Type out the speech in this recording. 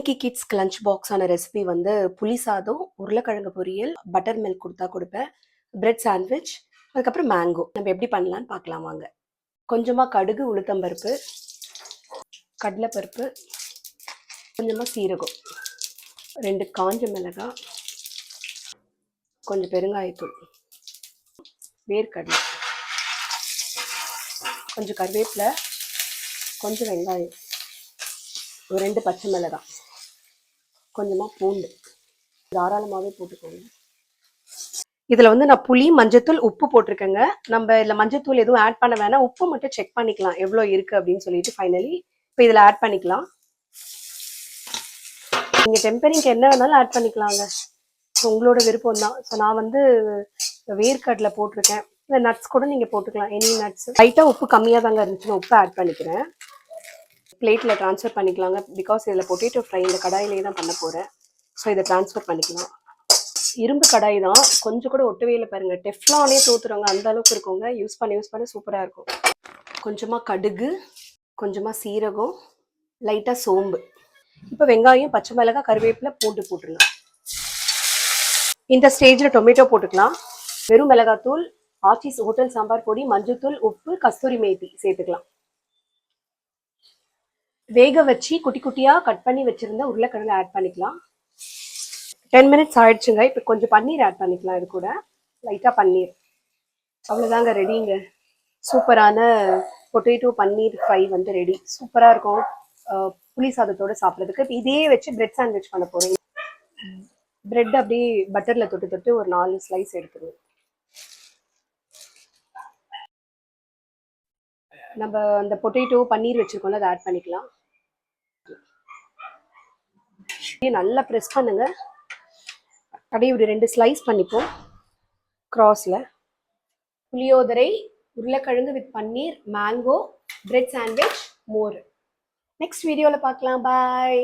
இன்னைக்கு கிட்ஸ்க்கு lunch பாக்ஸான recipe வந்து புளி சாதம், உருளைக்கிழங்கு பொரியல், பட்டர் மில்க் கொடுத்தா கொடுப்பேன், பிரெட் சாண்ட்விச், அதுக்கப்புறம் மேங்கோ. நம்ம எப்படி பண்ணலான்னு பார்க்கலாம் வாங்க. கொஞ்சமாக கடுகு, உளுத்தம்பருப்பு, கடலைப்பருப்பு, கொஞ்சமாக சீரகம், 2 காஞ்ச மிளகாய், கொஞ்சம் பெருங்காயத்தூள், வேர்க்கடலை, கொஞ்சம் கருவேப்பிலை, கொஞ்சம் வெங்காயம், ஒரு 2 பச்சை மிளகாய், கொஞ்சமாக பூண்டு தாராளமாகவே போட்டுக்கோங்க. இதில் வந்து நான் புளி, மஞ்சத்தூள், உப்பு போட்டிருக்கேங்க. நம்ம இதில் மஞ்சத்தூள் எதுவும் ஆட் பண்ண வேணாம், உப்பு மட்டும் செக் பண்ணிக்கலாம் எவ்வளோ இருக்குது அப்படின்னு சொல்லிட்டு. ஃபைனலி இப்போ இதில் ஆட் பண்ணிக்கலாம். நீங்கள் டெம்பரிங்க்கு என்ன வேணாலும் ஆட் பண்ணிக்கலாங்க, உங்களோட விருப்பம் தான். ஸோ நான் வந்து வேர்க்கடலை போட்டிருக்கேன், இந்த நட்ஸ் கூட நீங்கள் போட்டுக்கலாம், எனி நட்ஸ். லைட்டாக உப்பு கம்மியாக தாங்க இருந்துச்சுன்னா உப்பு ஆட் பண்ணிக்கிறேன். பிளேட்டில் ட்ரான்ஸ்ஃபர் பண்ணிக்கலாங்க, பிகாஸ் இதில் பொட்டேட்டோ ஃப்ரை இந்த கடாயிலே தான் பண்ண போகிறேன். ஸோ இதை ட்ரான்ஸ்ஃபர் பண்ணிக்கலாம். இரும்பு கடாய் தான், கொஞ்சம் கூட ஒட்டவே இல்லை பாருங்க, டெஃப்லானே தோத்துறவங்க அந்த அளவுக்கு இருக்குங்க. யூஸ் பண்ண சூப்பராக இருக்கும். கொஞ்சமாக கடுகு, கொஞ்சமாக சீரகம், லைட்டாக சோம்பு. இப்போ வெங்காயம், பச்சை மிளகாய், கருவேப்பிலை, பூண்டு போட்டுடலாம். இந்த ஸ்டேஜில் டொமேட்டோ போட்டுக்கலாம். வெறும் மிளகாத்தூள், ஆச்சி ஹோட்டல் சாம்பார் பொடி, மஞ்சத்தூள், உப்பு, கஸ்தூரி மேத்தி சேர்த்துக்கலாம். வேக வச்சு குட்டி குட்டியாக கட் பண்ணி வச்சுருந்த உருளைக்கிழங்கு ஆட் பண்ணிக்கலாம். 10 மினிட்ஸ் ஆயிடுச்சுங்க. இப்போ கொஞ்சம் பன்னீர் ஆட் பண்ணிக்கலாம். இது கூட லைட்டாக பன்னீர். அவ்வளோதாங்க, ரெடிங்க. சூப்பரான பொட்டேட்டோ பன்னீர் ஃப்ரை வந்து ரெடி. சூப்பராக இருக்கும் புளி சாதத்தோடு சாப்பிட்றதுக்கு. இப்போ இதே வச்சு பிரெட் சாண்ட்விச் பண்ண போகிறேன். பிரெட் அப்படியே பட்டரில் தொட்டு தொட்டு ஒரு 4 ஸ்லைஸ் எடுத்துருவோம். நம்ம அந்த பொட்டேட்டோ பன்னீர் வச்சுருக்கோம்ல, அதை ஆட் பண்ணிக்கலாம். நல்லா ப்ரெஸ் பண்ணுங்க. அப்படியே ஒரு 2 ஸ்லைஸ் பண்ணிப்போம் கிராஸில். புளியோதரை, உருளைக்கிழங்கு with paneer, mango, bread sandwich, மோர். நெக்ஸ்ட் வீடியோவில் பார்க்கலாம். பாய்.